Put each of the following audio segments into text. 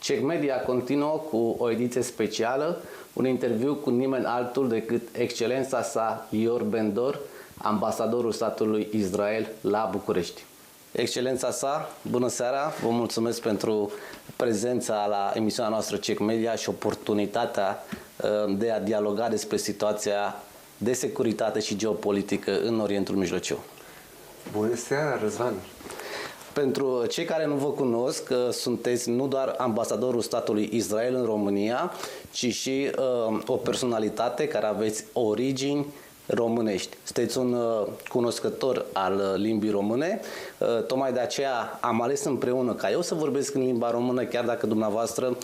CEC Media continuă cu o ediție specială, un interviu cu nimeni altul decât excelența sa Ior Ben-Dor, ambasadorul statului Israel la București. Excelența sa, bună seara, vă mulțumesc pentru prezența la emisiunea noastră CEC Media și oportunitatea de a dialoga despre situația de securitate și geopolitică în Orientul Mijlociu. Bună seara, Răzvan! Pentru cei care nu vă cunosc, sunteți nu doar ambasadorul statului Israel în România, ci și o personalitate care aveți origini românești. Sunteți un cunoscător al limbii române, tocmai de aceea am ales împreună ca eu să vorbesc în limba română, chiar dacă dumneavoastră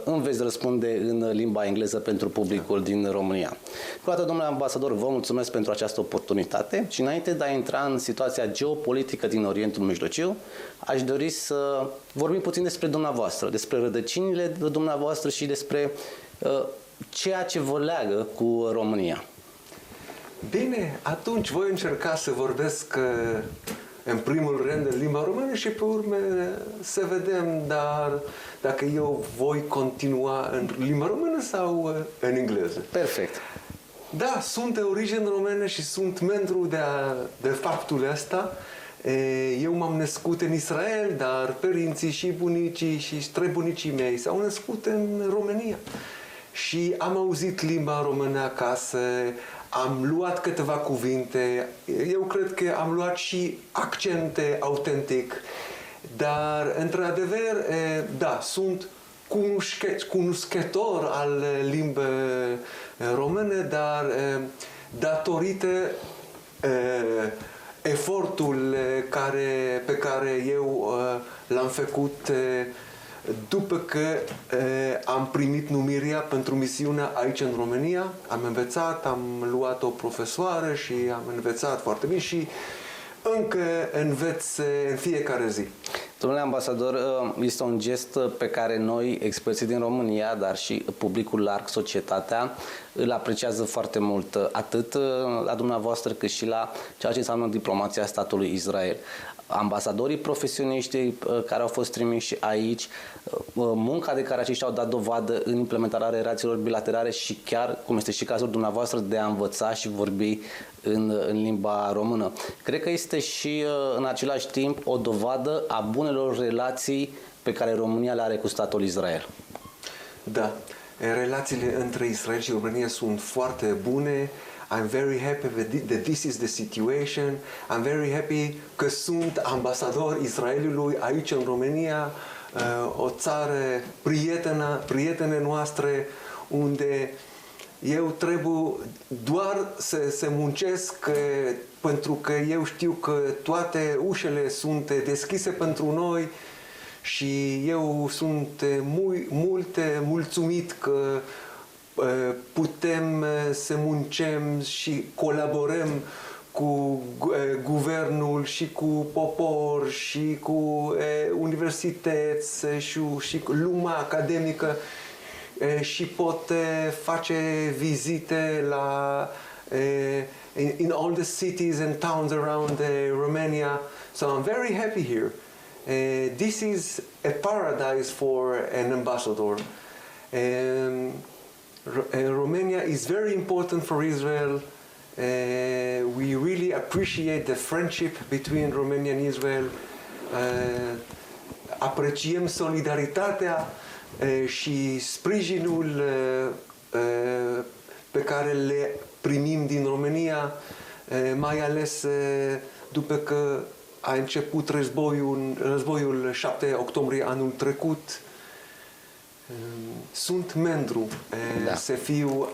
îmi veți răspunde în limba engleză pentru publicul din România. Cu atât, domnule ambasador, vă mulțumesc pentru această oportunitate și înainte de a intra în situația geopolitică din Orientul Mijlociu, aș dori să vorbim puțin despre dumneavoastră, despre rădăcinile dumneavoastră și despre ceea ce vă leagă cu România. Bine, atunci voi încerca să vorbesc în primul rând în limba română și pe urmă să vedem dacă eu voi continua în limba română sau în engleză. Perfect. Da, sunt de origine română și sunt membru de faptul ăsta. Eu m-am născut în Israel, dar părinții și bunicii și străbunicii mei s-au născut în România. Și am auzit limba română acasă, am luat câteva cuvinte, eu cred că am luat și accente autentic, dar într-adevăr, da, sunt cunoscător al limbii române, dar datorită efortul pe care eu l-am făcut după că am primit numirea pentru misiunea aici în România, am învățat, am luat o profesoară și am învățat foarte bine și încă învăț în fiecare zi. Domnule ambasador, este un gest pe care noi, experții din România, dar și publicul larg, societatea, îl apreciază foarte mult, atât la dumneavoastră cât și la ceea ce înseamnă diplomația statului Israel. Ambasadorii profesioniști care au fost trimiși aici, munca de care aceștia au dat dovadă în implementarea relațiilor bilaterale și chiar, cum este și cazul dumneavoastră, de a învăța și vorbi în limba română. Cred că este și în același timp o dovadă a bunelor relații pe care România le are cu statul Israel. Da, relațiile între Israel și România sunt foarte bune. I'm very happy that this is the situation. I'm very happy că sunt ambasador Israelului aici în România, o țară prietene noastre, unde eu trebuie doar să muncesc pentru că eu știu că toate ușile sunt deschise pentru noi și eu sunt mulțumit că putem să muncem și colaborăm cu guvernul și cu popor și cu universități și cu lumea academică și pot face vizite in all the cities and towns around Romania. So I'm very happy here. This is a paradise for an ambassador. Romania is very important for Israel. We really appreciate the friendship between Romania and Israel. Apreciem solidaritatea și sprijinul pe care le primim din România, mai ales după că a început războiul 7 octombrie anul trecut. Sunt membru să fiu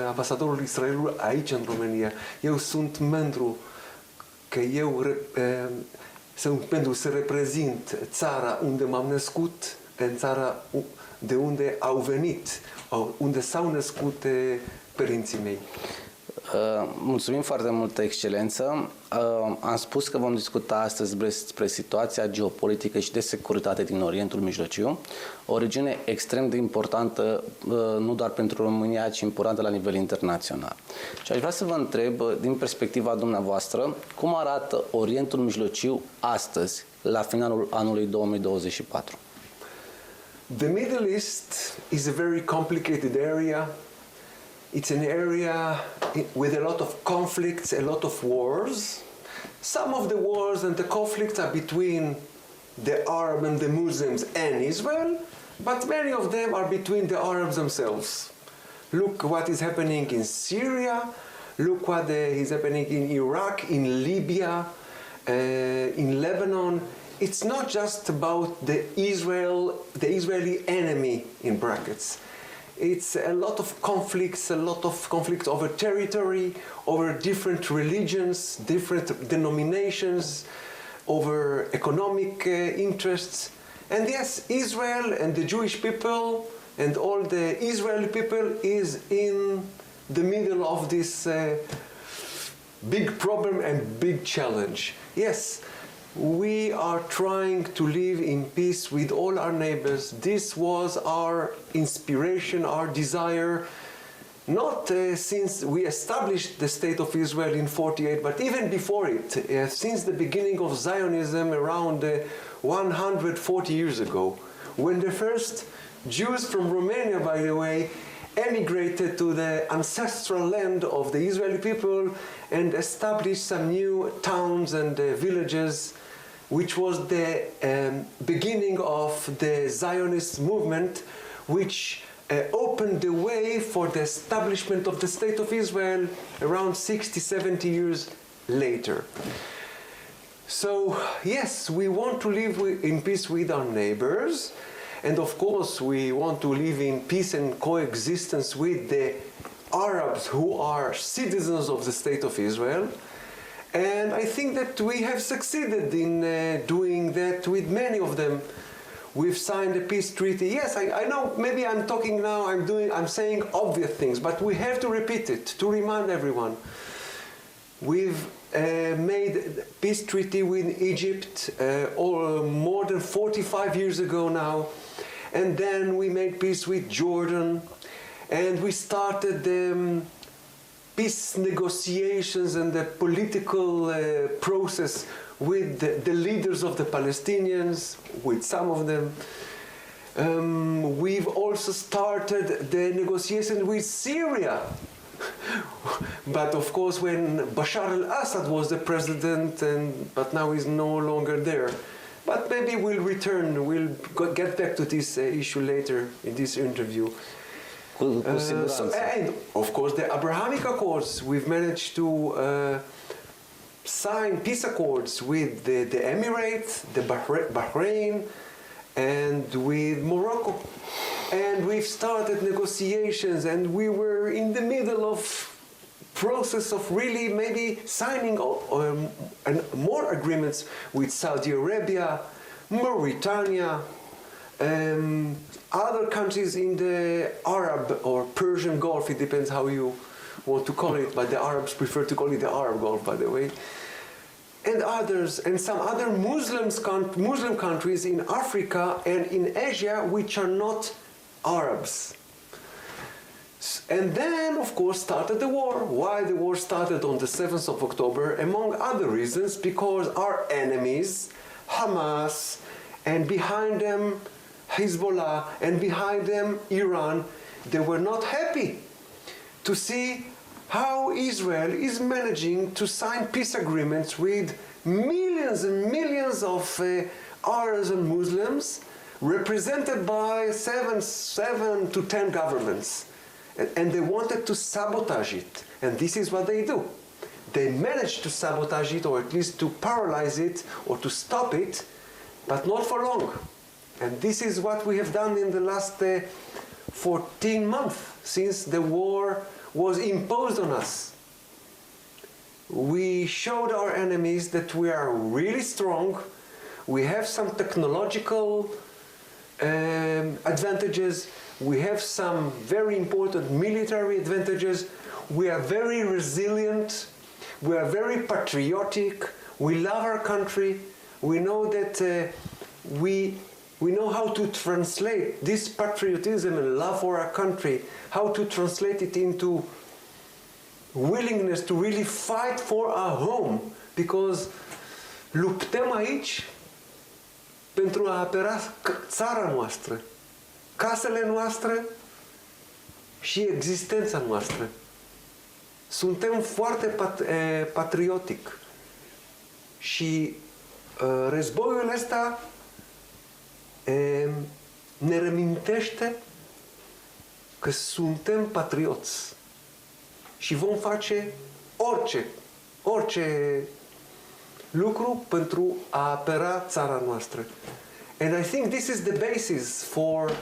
ambasadorul Israelului aici în România. Eu sunt membru că sunt pentru să reprezint țara unde m-am născut, în țara de unde au venit, unde s-au născut părinții mei. Mulțumim foarte mult, Excelență. Am spus că vom discuta astăzi despre situația geopolitică și de securitate din Orientul Mijlociu, o regiune extrem de importantă, nu doar pentru România, ci importantă la nivel internațional. Și aș vrea să vă întreb, din perspectiva dumneavoastră, cum arată Orientul Mijlociu astăzi, la finalul anului 2024? The Middle East is a very complicated area. It's an area with a lot of conflicts, a lot of wars. Some of the wars and the conflicts are between the Arab and the Muslims and Israel, but many of them are between the Arabs themselves. Look what is happening in Syria, look what is happening in Iraq, in Libya, in Lebanon. It's not just about the Israeli enemy in brackets. It's a lot of conflicts over territory, over different religions, different denominations, over economic interests. And yes, Israel and the Jewish people and all the Israeli people is in the middle of this big problem and big challenge. Yes, we are trying to live in peace with all our neighbors. This was our inspiration, our desire, not since we established the State of Israel in 1948, but even before it, since the beginning of Zionism around 140 years ago, when the first Jews from Romania, by the way, emigrated to the ancestral land of the Israeli people and established some new towns and villages, which was the beginning of the Zionist movement, which opened the way for the establishment of the State of Israel around 60, 70 years later. So, yes, we want to live in peace with our neighbors, and of course we want to live in peace and coexistence with the Arabs who are citizens of the State of Israel. And I think that we have succeeded in doing that with many of them. We've signed a peace treaty. Yes, I know maybe I'm talking now, I'm saying obvious things, but we have to repeat it to remind everyone. We've made peace treaty with Egypt more than 45 years ago now. And then we made peace with Jordan. And we started peace negotiations and the political process with the leaders of the Palestinians, with some of them. We've also started the negotiation with Syria. But of course, when Bashar al-Assad was the president, but now he's no longer there. But maybe we'll return, we'll get back to this issue later in this interview. And of course, the Abrahamic Accords, we've managed to sign peace accords with the Emirates, the Bahrain, and with Morocco. And we've started negotiations, and we were in the middle of process of really maybe signing more agreements with Saudi Arabia, Mauritania, other countries in the Arab or Persian Gulf, it depends how you want to call it, but the Arabs prefer to call it the Arab Gulf, by the way, and others, and some other Muslim countries in Africa and in Asia which are not Arabs. And then, of course, started the war. Why the war started on the 7th of October? Among other reasons, because our enemies, Hamas, and behind them Hezbollah, and behind them Iran, they were not happy to see how Israel is managing to sign peace agreements with millions and millions of Arabs and Muslims, represented by 7 to 10 governments. And they wanted to sabotage it. And this is what they do. They managed to sabotage it, or at least to paralyze it, or to stop it, but not for long. And this is what we have done in the last 14 months, since the war was imposed on us. We showed our enemies that we are really strong. We have some technological advantages. We have some very important military advantages. We are very resilient. We are very patriotic. We love our country. We know that we know how to translate this patriotism and love for our country, how to translate it into willingness to really fight for our home, because luptăm aici pentru a apăra țara noastră. casele noastre și existența noastră. Suntem foarte patriotic și războiul ăsta ne remintește că suntem patrioți și vom face orice lucru pentru a apăra țara noastră. And I think this is the basis for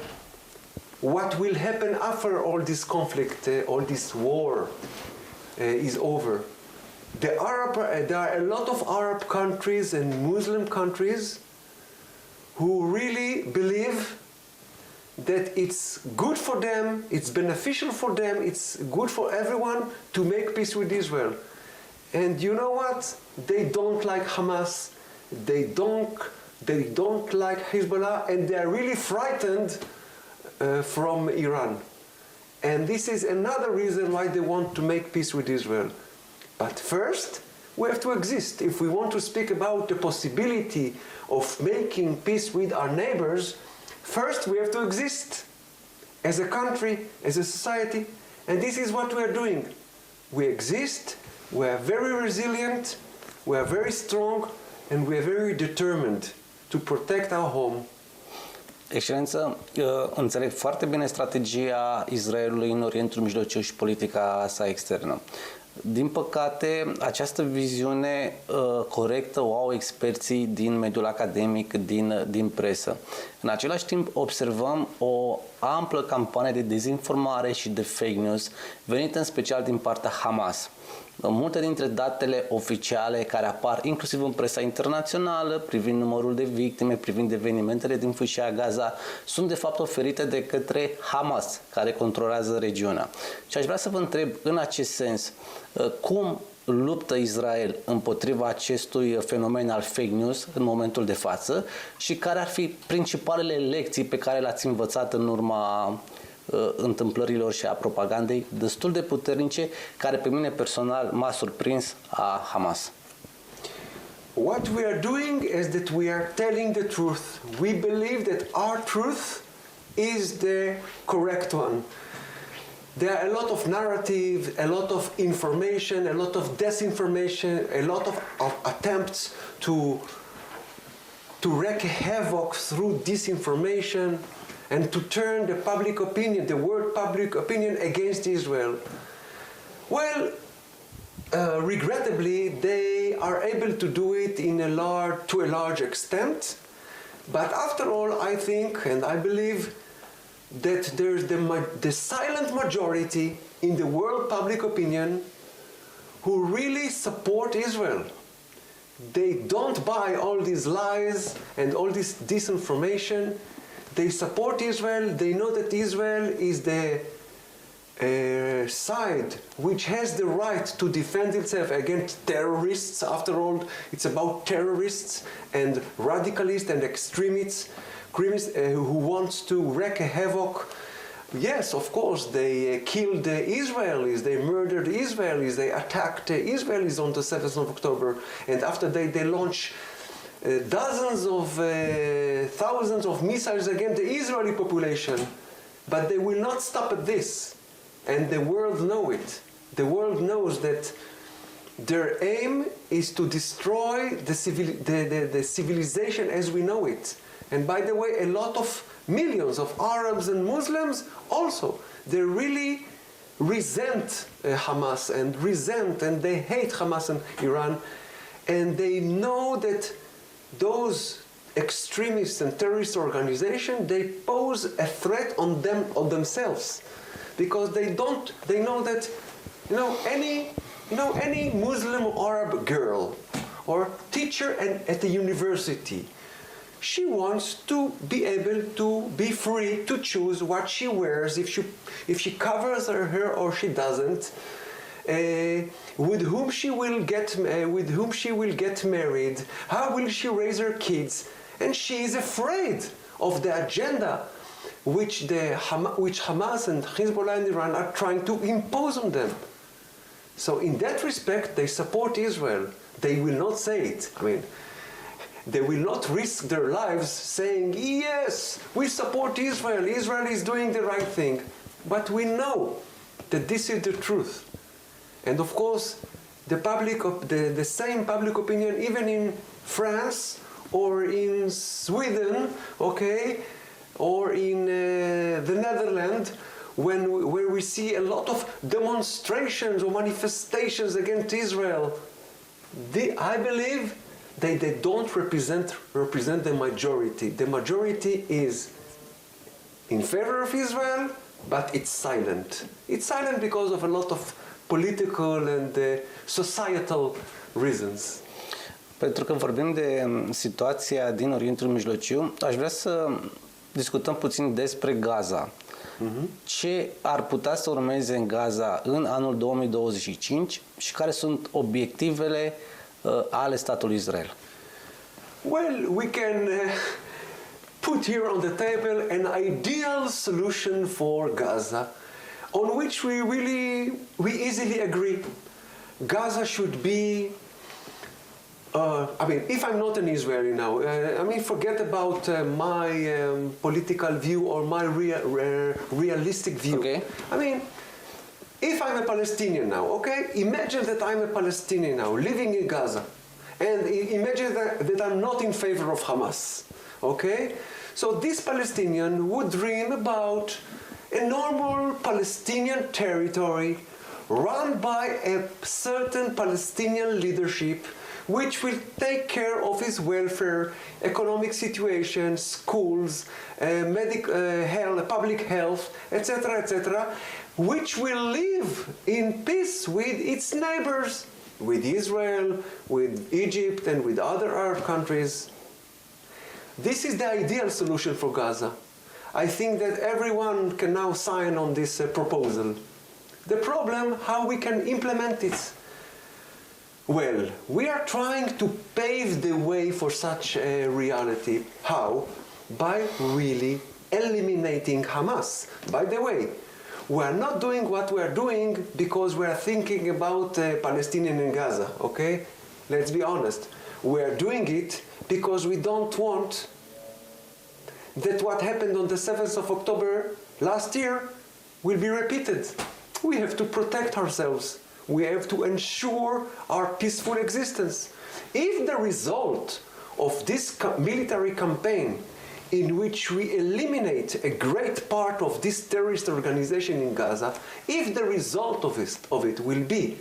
what will happen after all this conflict, all this war is over. There are a lot of Arab countries and Muslim countries who really believe that it's good for them, it's beneficial for them, it's good for everyone to make peace with Israel. And you know what? They don't like Hamas, they don't like Hezbollah, and they are really frightened from Iran. And this is another reason why they want to make peace with Israel. But first, we have to exist. If we want to speak about the possibility of making peace with our neighbors, first we have to exist as a country, as a society, and this is what we are doing. We exist, we are very resilient, we are very strong, and we are very determined to protect our home. Excelență, înțeleg foarte bine strategia Israelului în Orientul Mijlociu și politica sa externă. Din păcate, această viziune corectă o au experții din mediul academic, din presă. În același timp, observăm o amplă campanie de dezinformare și de fake news venită în special din partea Hamas. Multe dintre datele oficiale care apar inclusiv în presa internațională privind numărul de victime, privind evenimentele din fâșia Gaza, sunt de fapt oferite de către Hamas, care controlează regiunea. Și aș vrea să vă întreb în acest sens, cum luptă Israel împotriva acestui fenomen al fake news în momentul de față și care ar fi principalele lecții pe care le-ați învățat în urma întâmplărilor și a propagandei destul de puternice, care pe mine personal m-a surprins, a Hamas. What we are doing is that we are telling the truth. We believe that our truth is the correct one. There are a lot of narrative, a lot of information, a lot of disinformation, a lot of attempts to wreak havoc through disinformation and to turn the public opinion, the world public opinion, against Israel. Well, regrettably, they are able to do it to a large extent. But after all, I think and I believe that there's the silent majority in the world public opinion who really support Israel. They don't buy all these lies and all this disinformation. They support Israel. They know that Israel is the side which has the right to defend itself against terrorists. After all, it's about terrorists and radicalists and extremists who wants to wreak havoc. Yes, of course, they killed the Israelis, they murdered Israelis, they attacked Israelis on the 7th of October, and after they launched dozens of thousands of missiles against the Israeli population. But they will not stop at this, and the world knows it. The world knows that their aim is to destroy the civilization as we know it. And by the way, a lot of millions of Arabs and Muslims also, they really resent Hamas and they hate Hamas and Iran, and they know that those extremists and terrorist organizations, they pose a threat on themselves, because they know that any Muslim or Arab girl or teacher at the university, she wants to be able to be free to choose what she wears, if she covers her hair or she doesn't, with whom she will get married, how will she raise her kids, and she is afraid of the agenda which Hamas and Hezbollah and Iran are trying to impose on them. So in that respect, they support Israel. They will not say it. I mean, they will not risk their lives saying, yes, we support Israel, Israel is doing the right thing. But we know that this is the truth. And of course, the same public opinion, even in France or in Sweden, okay, or in the Netherlands, where we see a lot of demonstrations or manifestations against Israel, I believe they don't represent the majority. The majority is in favor of Israel, but it's silent. It's silent because of a lot of political and societal reasons. Pentru că vorbim de situația din Orientul Mijlociu, aș vrea să discutăm puțin despre Gaza. Ce ar putea să urmeze în Gaza în anul 2025 și care sunt obiectivele ale statului Israel? Well, we can put here on the table an ideal solution for Gaza, on which we easily agree. Gaza should be, I mean, if I'm not an Israeli now, I mean, forget about my political view or my realistic view. Okay. I mean, if I'm a Palestinian now, okay, imagine that I'm a Palestinian now, living in Gaza. And imagine that I'm not in favor of Hamas, okay? So this Palestinian would dream about a normal Palestinian territory run by a certain Palestinian leadership which will take care of his welfare, economic situation, schools, health, public health, etc., which will live in peace with its neighbors, with Israel, with Egypt, and with other Arab countries. This is the ideal solution for Gaza. I think that everyone can now sign on this proposal. The problem, how we can implement it? Well, we are trying to pave the way for such a reality. How? By really eliminating Hamas. By the way, we are not doing what we are doing because we are thinking about Palestinians in Gaza, okay? Let's be honest. We are doing it because we don't want that what happened on the 7th of October last year will be repeated. We have to protect ourselves. We have to ensure our peaceful existence. If the result of this military campaign in which we eliminate a great part of this terrorist organization in Gaza, if the result of it will be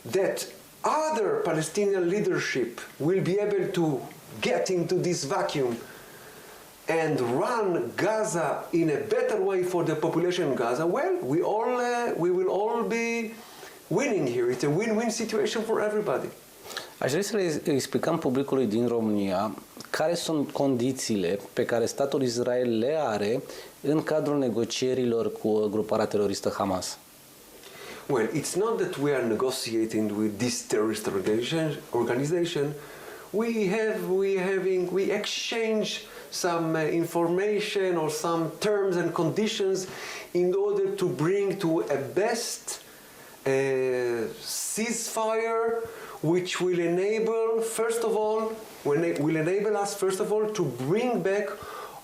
that other Palestinian leadership will be able to get into this vacuum and run Gaza in a better way for the population in Gaza, well, we will all be winning here. It's a win-win situation for everybody. Aș vrea să le explicăm publicului din România care sunt condițiile pe care statul Israel le are în cadrul negocierilor cu gruparea teroristă Hamas. Well, it's not that we are negotiating with this terrorist organization. We exchange some information or some terms and conditions in order to bring to a best ceasefire, which will enable, first of all, to bring back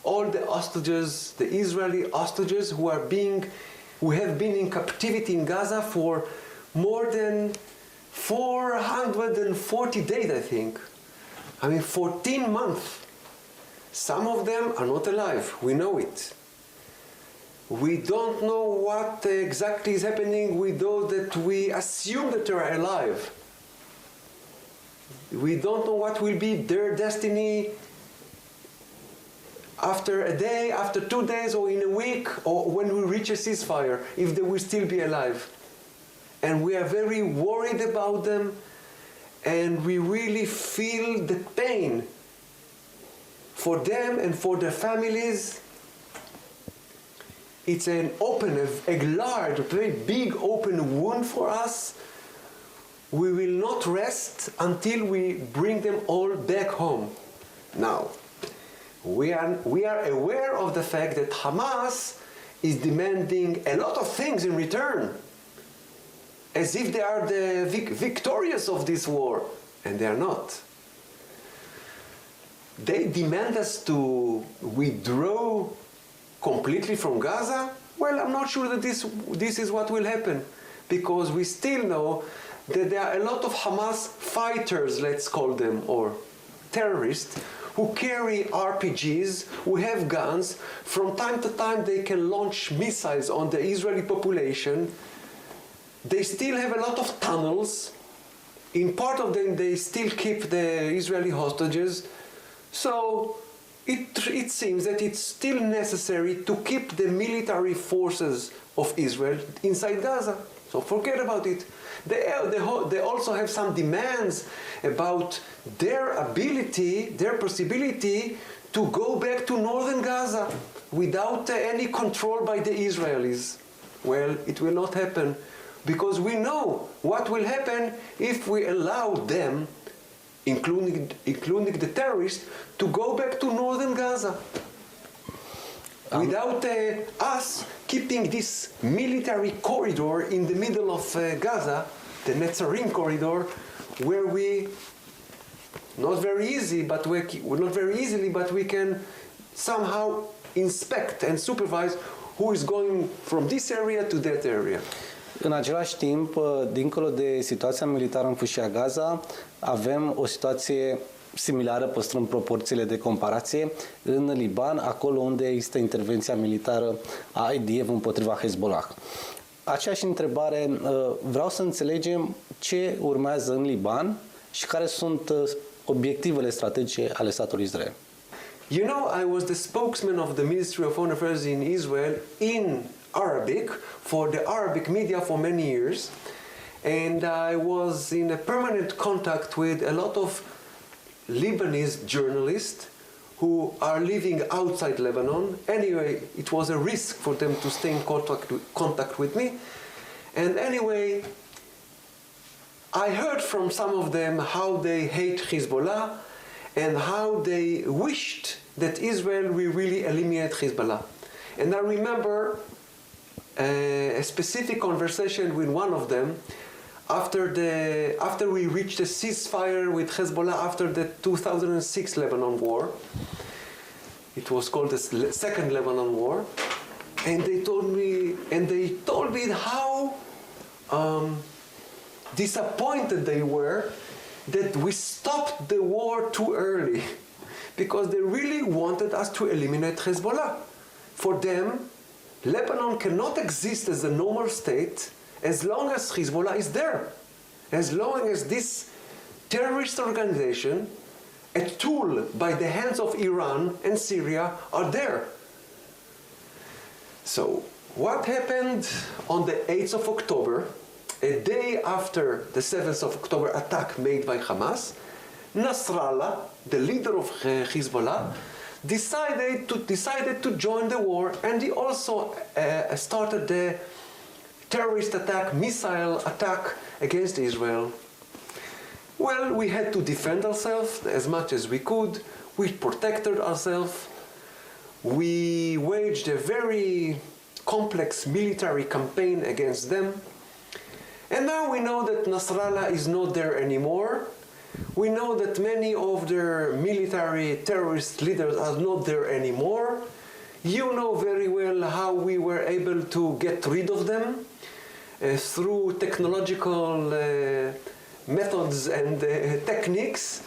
all the hostages, the Israeli hostages who have been in captivity in Gaza for more than 440 days, I think. I mean, 14 months. Some of them are not alive. We know it. We don't know what exactly is happening with those that we assume that they are alive. We don't know what will be their destiny after a day, after 2 days, or in a week, or when we reach a ceasefire, if they will still be alive. And we are very worried about them, and we really feel the pain for them and for their families. It's a large, very big open wound for us. We will not rest until we bring them all back home. Now, we are aware of the fact that Hamas is demanding a lot of things in return, as if they are the victorious of this war, and they are not. they demand us to withdraw completely from Gaza. Well, I'm not sure that this is what will happen, because we still know that there are a lot of Hamas fighters, let's call them, or terrorists, who carry RPGs, who have guns. From time to time they can launch missiles on the Israeli population. They still have a lot of tunnels. In part of them they still keep the Israeli hostages. So it seems that it's still necessary to keep the military forces of Israel inside Gaza. So forget about it. They also have some demands about their ability, their possibility to go back to northern Gaza without any control by the Israelis. Well, it will not happen, because we know what will happen if we allow them, including the terrorists, to go back to northern Gaza. Without us keeping this military corridor in the middle of Gaza, the Netzarim corridor, where we not very easily, but we can somehow inspect and supervise who is going from this area to that area. În același timp, dincolo de situația militară în fâșia Gaza, avem o situație similară, păstrând proporțiile de comparație, în Liban, acolo unde există intervenția militară a IDF împotriva Hezbollah. Aceeași întrebare, vreau să înțelegem ce urmează în Liban și care sunt obiectivele strategice ale statului Israel. You know, I was the spokesman of the Ministry of Foreign Affairs in Israel in Arabic for the Arabic media for many years, and I was in a permanent contact with a lot of Lebanese journalists who are living outside Lebanon. Anyway, it was a risk for them to stay in contact with me. And anyway, I heard from some of them how they hate Hezbollah and how they wished that Israel will really eliminate Hezbollah. And I remember a specific conversation with one of them after we reached a ceasefire with Hezbollah after the 2006 Lebanon war. It was called the Second Lebanon War, and they told me how disappointed they were that we stopped the war too early, because they really wanted us to eliminate Hezbollah. For them, Lebanon cannot exist as a normal state as long as Hezbollah is there, as long as this terrorist organization, a tool by the hands of Iran and Syria, are there. So what happened on the 8th of October, a day after the 7th of October attack made by Hamas, Nasrallah, the leader of Hezbollah, decided to join the war, and he also started the terrorist attack, missile attack against Israel. Well, we had to defend ourselves as much as we could. We protected ourselves. We waged a very complex military campaign against them. And now we know that Nasrallah is not there anymore. We know that many of their military terrorist leaders are not there anymore. You know very well how we were able to get rid of them through technological methods and techniques,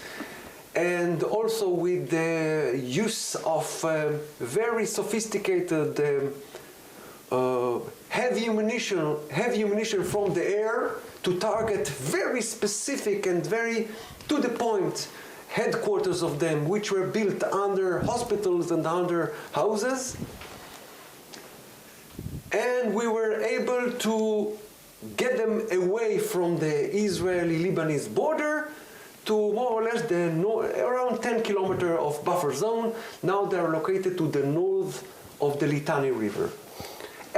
and also with the use of very sophisticated heavy ammunition from the air to target very specific and very to the point headquarters of them, which were built under hospitals and under houses. And we were able to get them away from the Israeli-Lebanese border to more or less around 10 kilometers of buffer zone. Now they are located to the north of the Litani River.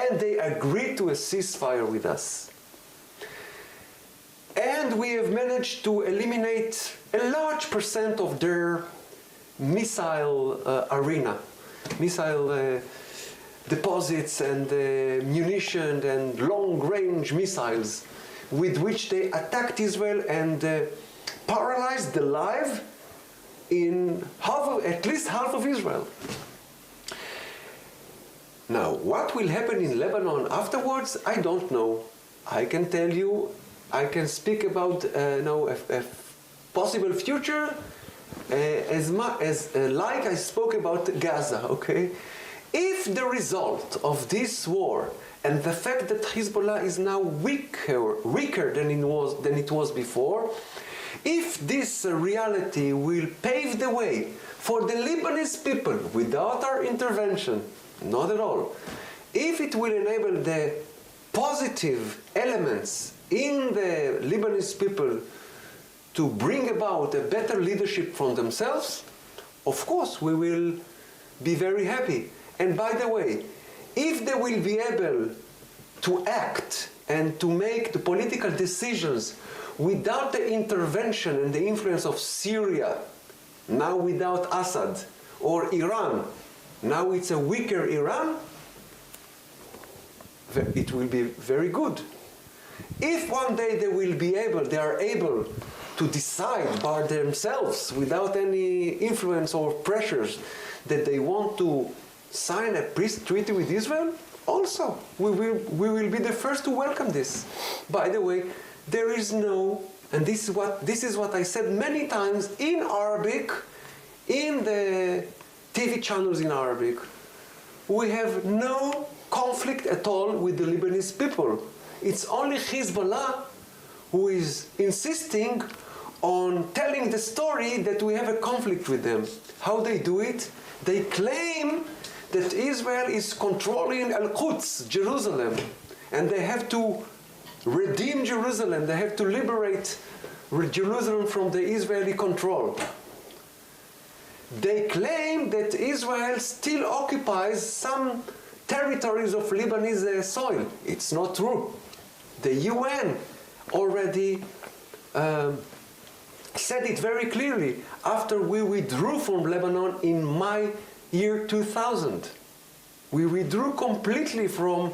And they agreed to a ceasefire with us. And we have managed to eliminate a large percent of their missile arena, missile deposits and munition and long-range missiles with which they attacked Israel and paralyzed the life in at least half of Israel. Now, what will happen in Lebanon afterwards, I don't know. I can tell you, I can speak about a possible future like I spoke about Gaza, okay? If the result of this war and the fact that Hezbollah is now weaker than it was before, if this reality will pave the way for the Lebanese people without our intervention, not at all, if it will enable the positive elements in the Lebanese people to bring about a better leadership from themselves, of course we will be very happy. And by the way, if they will be able to act and to make the political decisions without the intervention and the influence of Syria, now without Assad, or Iran, now it's a weaker Iran, it will be very good. If one day they are able to decide by themselves without any influence or pressures that they want to sign a peace treaty with Israel, also we will be the first to welcome this. By the way, there is no, and this is what I said many times in Arabic, in the TV channels in Arabic, we have no conflict at all with the Lebanese people. It's only Hezbollah who is insisting on telling the story that we have a conflict with them. How they do it? They claim that Israel is controlling Al-Quds, Jerusalem, and they have to redeem Jerusalem. They have to liberate Jerusalem from the Israeli control. They claim that Israel still occupies some territories of Lebanese soil. It's not true. The UN already said it very clearly after we withdrew from Lebanon in May year 2000. We withdrew completely from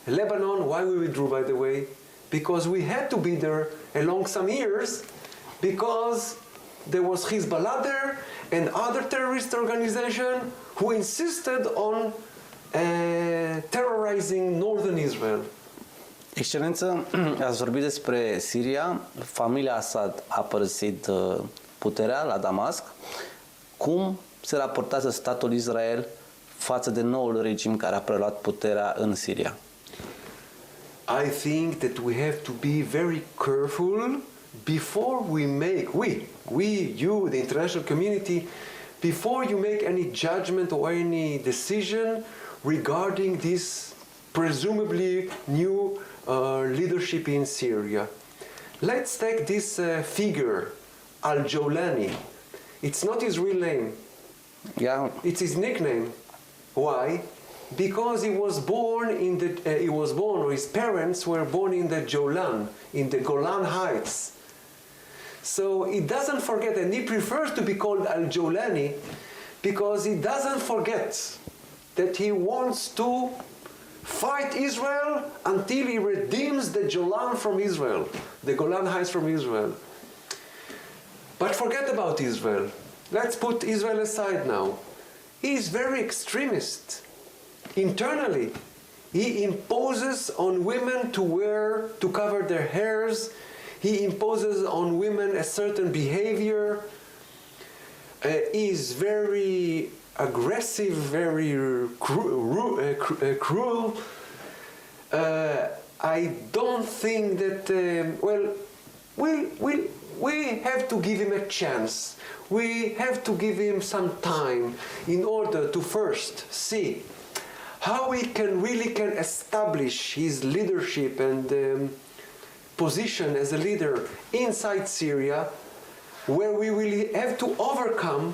Lebanon. Why we withdrew, by the way? Because we had to be there along some years because there was Hezbollah there and other terrorist organizations who insisted on terrorizing northern Israel. Excelență, ați vorbit despre Siria. Familia Assad a părăsit puterea la Damasc. Cum se raportează statul Israel față de noul regim care a preluat puterea în Siria? I think that we have to be very careful before we make, you, the international community, before you make any judgment or any decision regarding this presumably new leadership in Syria. Let's take this figure, Al-Jawlani. It's not his real name. Yeah. It's his nickname. Why? Because he was born or his parents were born in the Jolan, in the Golan Heights. So he doesn't forget, and he prefers to be called Al-Jawlani because he doesn't forget that he wants to fight Israel until he redeems the Jolan from Israel, the Golan Heights from Israel. But forget about Israel. Let's put Israel aside now. He is very extremist. Internally, he imposes on women to cover their hairs. He imposes on women a certain behavior. He is very aggressive, very cruel. I don't think that, we have to give him a chance. We have to give him some time in order to first see how he really can establish his leadership and position as a leader inside Syria, where we will have to overcome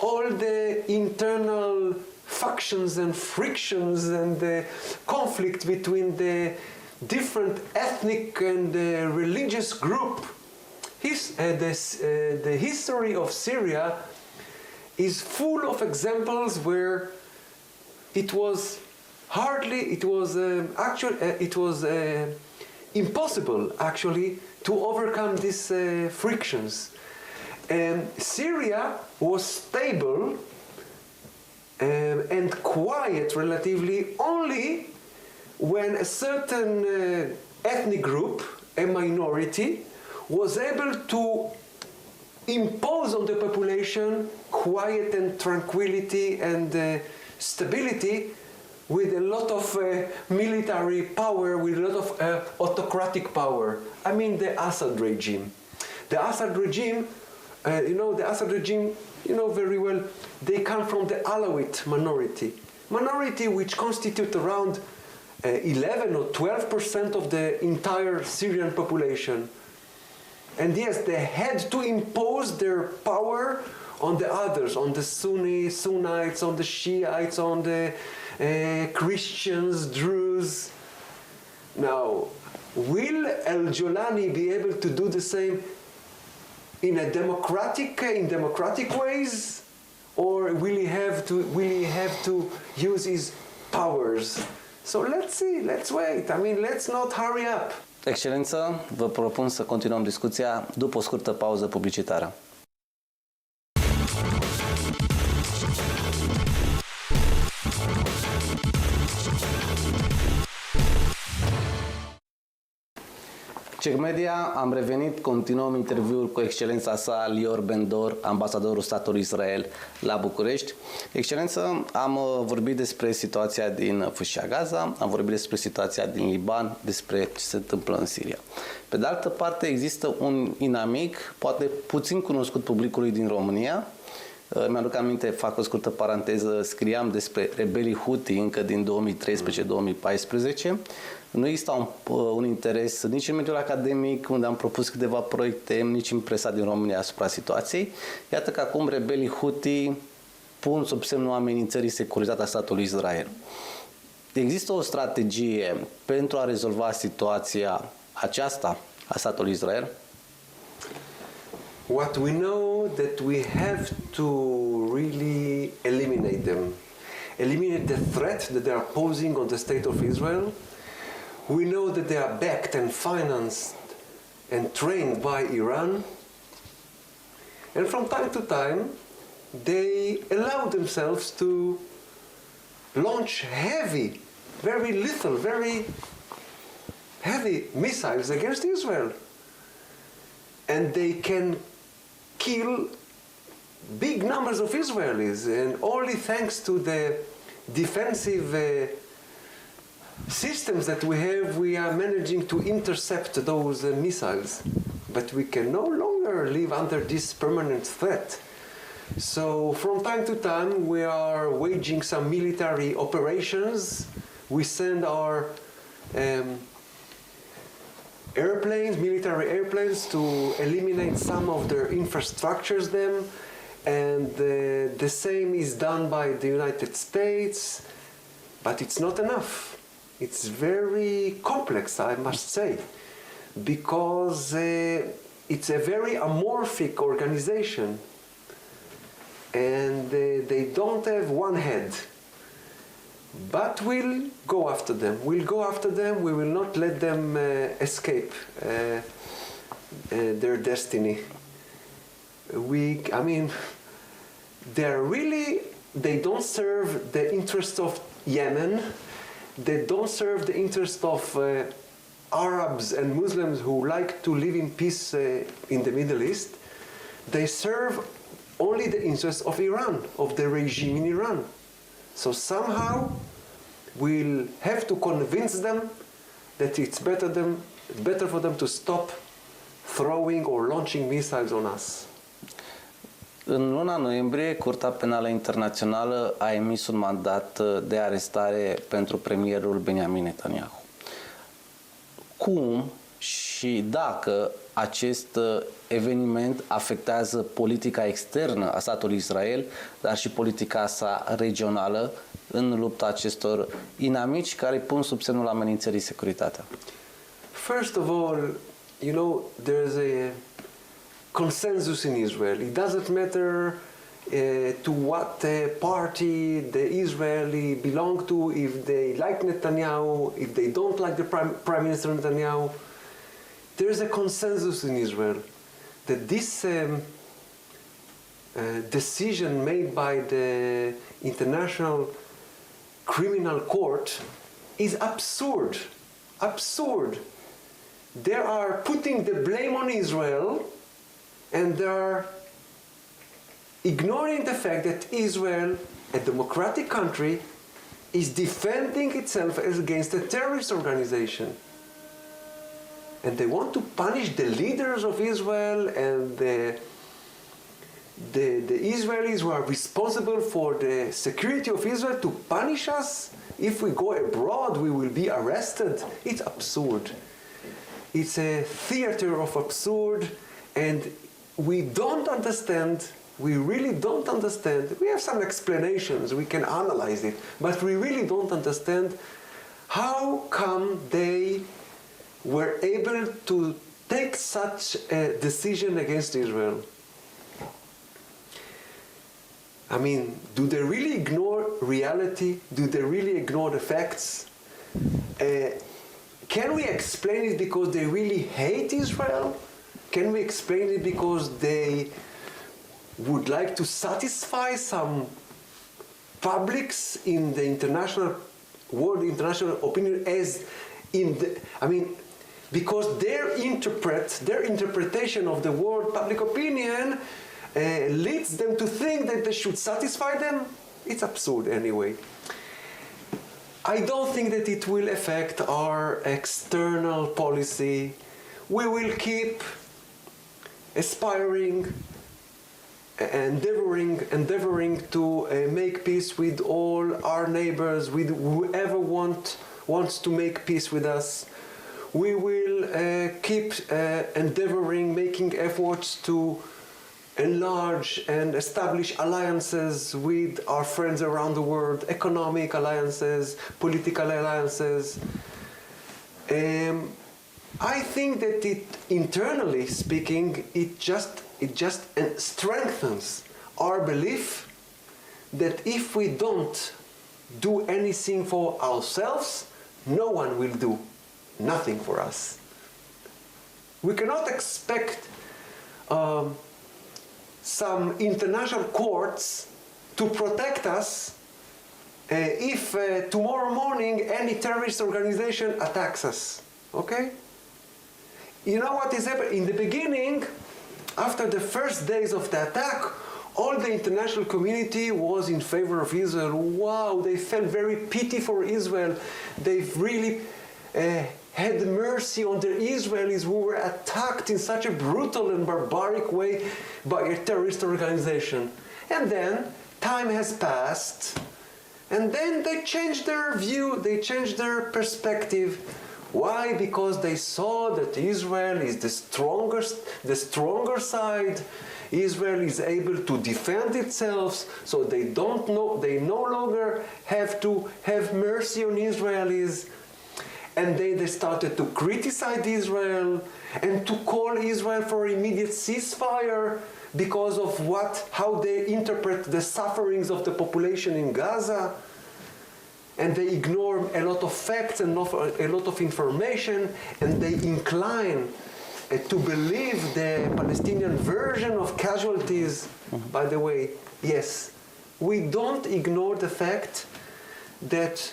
all the internal factions and frictions and the conflict between the different ethnic and religious group. The history of Syria is full of examples where it was impossible actually to overcome these frictions. Syria was stable and quiet relatively only when a certain ethnic group, a minority, was able to impose on the population quiet and tranquility and stability with a lot of military power, with a lot of autocratic power. I mean the Assad regime. The Assad regime, the Assad regime, you know very well, they come from the Alawite minority which constitute around 11 or 12% of the entire Syrian population. And yes, they had to impose their power on the others, on the Sunnites, on the Shiites, on the Christians, Druze. Now, will Al-Jolani be able to do the same in democratic ways, or will he have to use his powers? So let's see, let's wait. I mean, let's not hurry up. Excelență, vă propun să continuăm discuția după o scurtă pauză publicitară. Check Media, am revenit, continuăm interviul cu excelența sa Lior Ben-Dor, ambasadorul statului Israel la București. Excelență, am vorbit despre situația din fâșia Gaza, am vorbit despre situația din Liban, despre ce se întâmplă în Siria. Pe de altă parte, există un inamic, poate puțin cunoscut publicului din România. Mi-aduc aminte, fac o scurtă paranteză, scriam despre rebelii Houthi încă din 2013-2014. Nu exista un interes nici în mediul academic, unde am propus câteva proiecte, nici în presa din România asupra situației. Iată că acum rebelii Houthi pun sub semnul amenințării securitatea statului Israel. Există o strategie pentru a rezolva situația aceasta a statului Israel? What we know that we have to really eliminate them. Eliminate the threat that they are posing on the state of Israel. We know that they are backed and financed and trained by Iran. And from time to time, they allow themselves to launch heavy, very lethal, very heavy missiles against Israel. And they can kill big numbers of Israelis, and only thanks to the defensive systems that we have, we are managing to intercept those missiles. But we can no longer live under this permanent threat. So from time to time we are waging some military operations. We send our military airplanes to eliminate some of their infrastructures then, and the same is done by the United States, but it's not enough. It's very complex, I must say, because it's a very amorphic organization, and they don't have one head. But we'll go after them. We'll go after them. We will not let them escape their destiny. They don't serve the interest of Yemen. They don't serve the interest of Arabs and Muslims who like to live in peace in the Middle East. They serve only the interests of Iran, of the regime in Iran. So somehow we'll have to convince them that it's better for them to stop throwing or launching missiles on us. În luna noiembrie, Curtea Penală Internațională a emis un mandat de arestare pentru premierul Benjamin Netanyahu. Cum și dacă acest eveniment afectează politica externă a statului Israel, dar și politica sa regională în lupta acestor inamici care pun sub semnul amenințării securitatea? First of all, there's a consensus in Israel. It doesn't matter to what party the Israeli belong to, if they like Netanyahu, if they don't like the Prime Minister Netanyahu. There is a consensus in Israel that this decision made by the International Criminal Court is absurd. Absurd. They are putting the blame on Israel, and they are ignoring the fact that Israel, a democratic country, is defending itself against a terrorist organization. And they want to punish the leaders of Israel and the Israelis who are responsible for the security of Israel, to punish us. If we go abroad, we will be arrested. It's absurd. It's a theater of absurd, and we don't understand. We really don't understand. We have some explanations, we can analyze it, but we really don't understand how come they were able to take such a decision against Israel. I mean, do they really ignore reality? Do they really ignore the facts? Can we explain it because they really hate Israel? Can we explain it because they would like to satisfy some publics in the international world, international opinion, as in the, I mean, because their interpretation of the world public opinion leads them to think that they should satisfy them? It's absurd anyway. I don't think that it will affect our external policy. We will keep aspiring, endeavoring to make peace with all our neighbors, with whoever wants to make peace with us. We will keep endeavoring, making efforts to enlarge and establish alliances with our friends around the world, economic alliances, political alliances. I think that it, internally speaking, it just strengthens our belief that if we don't do anything for ourselves, no one will do nothing for us. We cannot expect some international courts to protect us if tomorrow morning any terrorist organization attacks us. Okay? You know what is happening? In the beginning, after the first days of the attack, all the international community was in favor of Israel. Wow, they felt very pity for Israel. They've really had mercy on the Israelis who were attacked in such a brutal and barbaric way by a terrorist organization. And then time has passed, and then they changed their view, they changed their perspective. Why? Because they saw that Israel is the stronger side. Israel is able to defend itself, so they no longer have to have mercy on Israelis. And they started to criticize Israel and to call Israel for immediate ceasefire because of how they interpret the sufferings of the population in Gaza. And they ignore a lot of facts and a lot of information, and they incline to believe the Palestinian version of casualties. By the way, yes, we don't ignore the fact that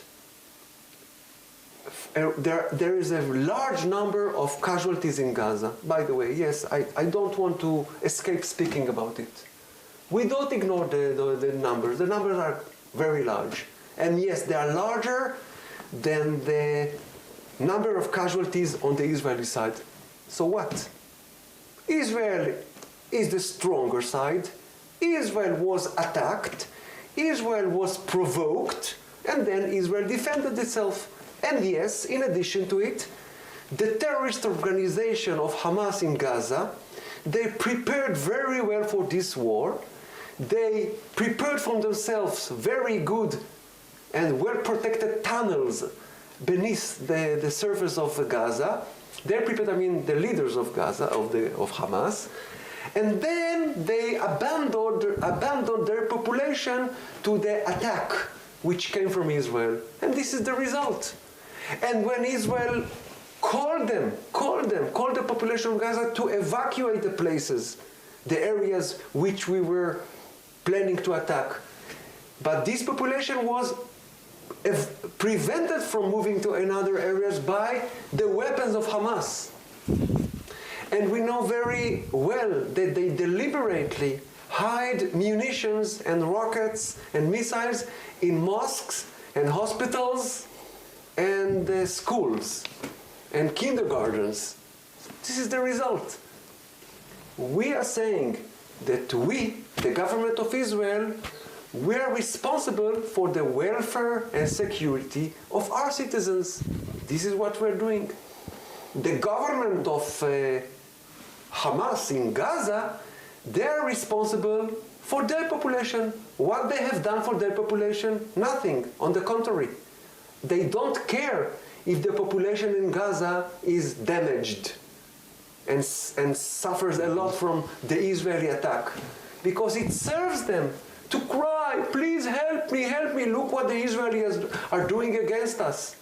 there is a large number of casualties in Gaza. By the way, yes, I don't want to escape speaking about it. We don't ignore the numbers. The numbers are very large. And yes, they are larger than the number of casualties on the Israeli side. So what? Israel is the stronger side. Israel was attacked. Israel was provoked. And then Israel defended itself. And yes, in addition to it, the terrorist organization of Hamas in Gaza, they prepared very well for this war. They prepared for themselves very good and well-protected tunnels beneath the surface of Gaza. They prepared, I mean, the leaders of Gaza, of Hamas. And then they abandoned their population to the attack which came from Israel. And this is the result. And when Israel called the population of Gaza to evacuate the places, the areas which we were planning to attack. But this population was prevented from moving to another areas by the weapons of Hamas. And we know very well that they deliberately hide munitions and rockets and missiles in mosques and hospitals and schools and kindergartens. This is the result. We are saying that we, the government of Israel, we are responsible for the welfare and security of our citizens. This is what we're doing. The government of Hamas in Gaza, they are responsible for their population. What they have done for their population? Nothing. On the contrary. They don't care if the population in Gaza is damaged and suffers a lot from the Israeli attack, because it serves them to cry, please help me, look what the Israelis are doing against us.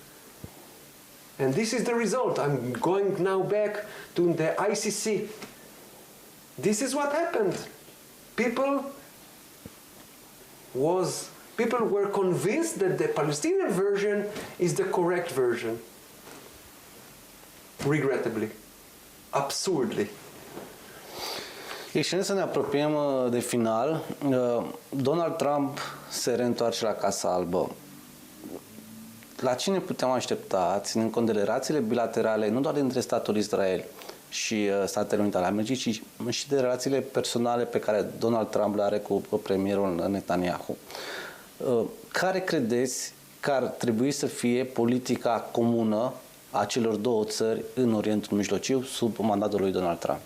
And this is the result. I'm going now back to the ICC. This is what happened. People were convinced that the Palestinian version is the correct version. Regrettably. Absurdly. Și să ne apropiem de final. Donald Trump se reîntoarce la Casa Albă. La ce ne putem aștepta, ținând cont de relațiile bilaterale, nu doar dintre statul Israel și Statele Unite ale Americii, ci și de relațiile personale pe care Donald Trump le are cu premierul Netanyahu? Care credeți că ar trebui să fie politica comună a celor două țări în Orientul Mijlociu sub mandatul lui Donald Trump?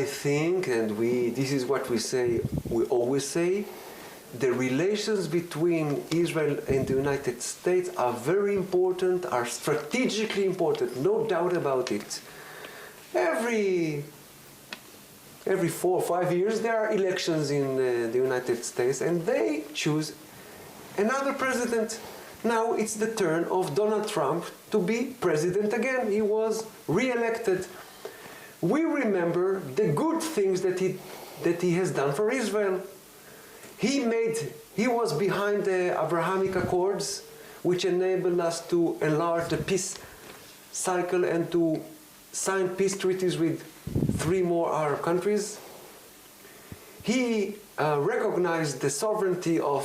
I think, and this is what we always say, the relations between Israel and the United States are very important, are strategically important, no doubt about it. Every 4 or 5 years there are elections in the United States, and they choose another president. Now it's the turn of Donald Trump to be president again. He was re-elected. We remember the good things that he has done for Israel. He was behind the Abrahamic Accords, which enabled us to enlarge the peace cycle and to sign peace treaties with 3 more Arab countries. He recognized the sovereignty of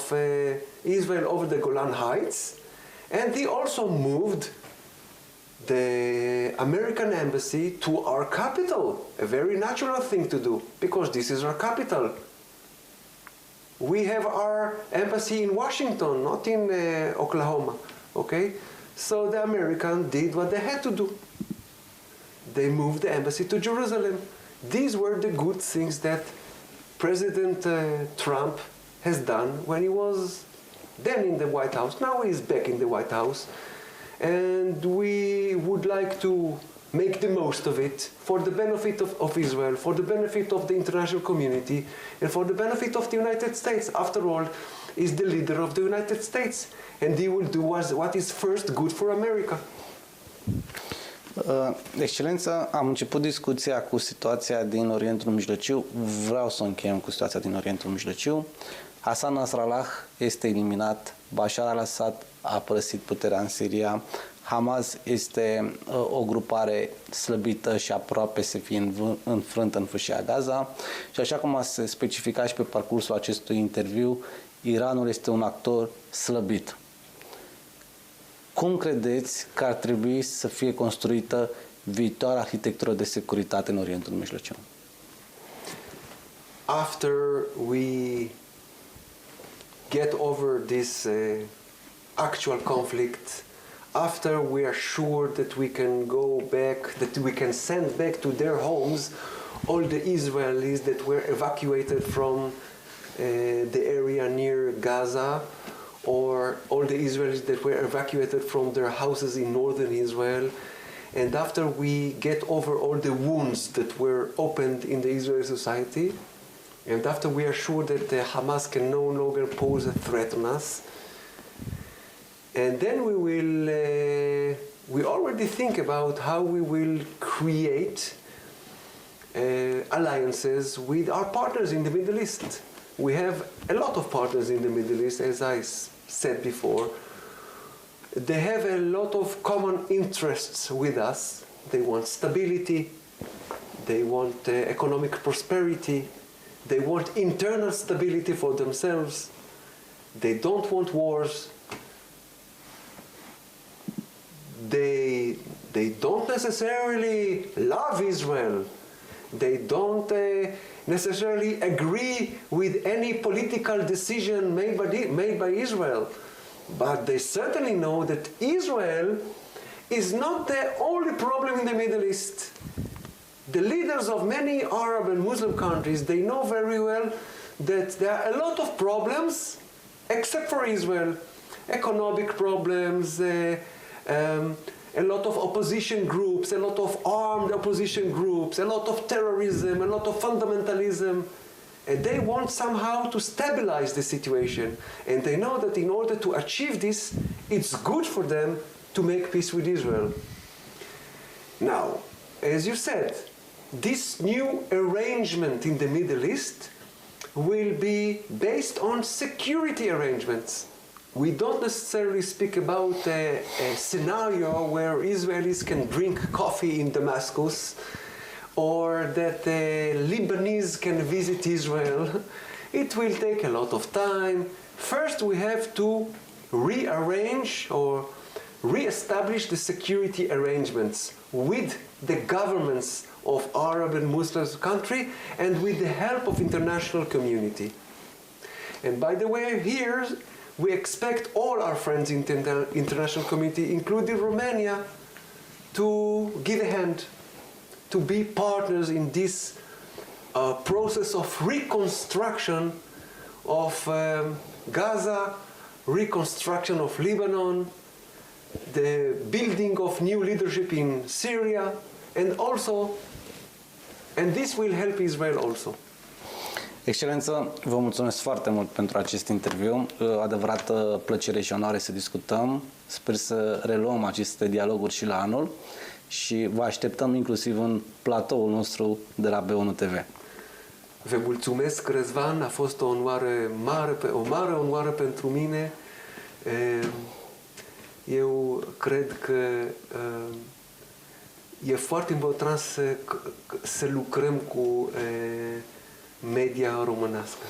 Israel over the Golan Heights, and he also moved the American embassy to our capital, a very natural thing to do, because this is our capital. We have our embassy in Washington, not in Oklahoma, okay? So the Americans did what they had to do. They moved the embassy to Jerusalem. These were the good things that President Trump has done when he was then in the White House. Now he's back in the White House. And we would like to make the most of it for the benefit of Israel, for the benefit of the international community, and for the benefit of the United States. After all, he's the leader of the United States, and he will do what is first good for America. Excelență, am început discuția cu situația din Orientul Mijlociu. Vreau să încheiem cu situația din Orientul Mijlociu. Hassan Nasrallah este eliminat, Bashar al-Assad a părăsit puterea în Siria, Hamas este o grupare slăbită și aproape să fie înfrântă în fâșia Gaza și așa cum ați specificat și pe parcursul acestui interviu, Iranul este un actor slăbit. Cum credeți că ar trebui să fie construită viitoarea arhitectură de securitate în Orientul Mijlociu? After we get over this actual conflict, after we are sure that we can go back, that we can send back to their homes all the Israelis that were evacuated from the area near Gaza, or all the Israelis that were evacuated from their houses in northern Israel, and after we get over all the wounds that were opened in the Israeli society, and after we are sure that the Hamas can no longer pose a threat on us, and then we already think about how we will create alliances with our partners in the Middle East. We have a lot of partners in the Middle East, as I said before. They have a lot of common interests with us. They want stability, they want economic prosperity, they want internal stability for themselves, they don't want wars, they don't necessarily love Israel, they don't necessarily agree with any political decision made by Israel, but they certainly know that Israel is not the only problem in the Middle East. The leaders of many Arab and Muslim countries, they know very well that there are a lot of problems, except for Israel. Economic problems, a lot of opposition groups, a lot of armed opposition groups, a lot of terrorism, a lot of fundamentalism. And they want somehow to stabilize the situation. And they know that in order to achieve this, it's good for them to make peace with Israel. Now, as you said, this new arrangement in the Middle East will be based on security arrangements. We don't necessarily speak about a scenario where Israelis can drink coffee in Damascus, or that Lebanese can visit Israel. It will take a lot of time. First, we have to rearrange or re-establish the security arrangements with the governments of Arab and Muslim countries and with the help of international community. And by the way, here we expect all our friends in the international community, including Romania, to give a hand, to be partners in this process of reconstruction of Gaza, reconstruction of Lebanon, the building of new leadership in Syria, and this will help Israel also. Excelență, vă mulțumesc foarte mult pentru acest interviu. Adevărată plăcere și onoare să discutăm. Sper să reluăm aceste dialoguri și la anul și vă așteptăm inclusiv în platoul nostru de la B1 TV. Vă mulțumesc, Răzvan, a fost o mare onoare pentru mine. Eu cred că e foarte important să lucrăm cu media românească.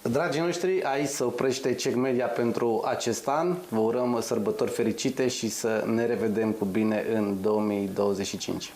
Dragii noștri, aici se oprește Check Media pentru acest an. Vă urăm sărbători fericite și să ne revedem cu bine în 2025.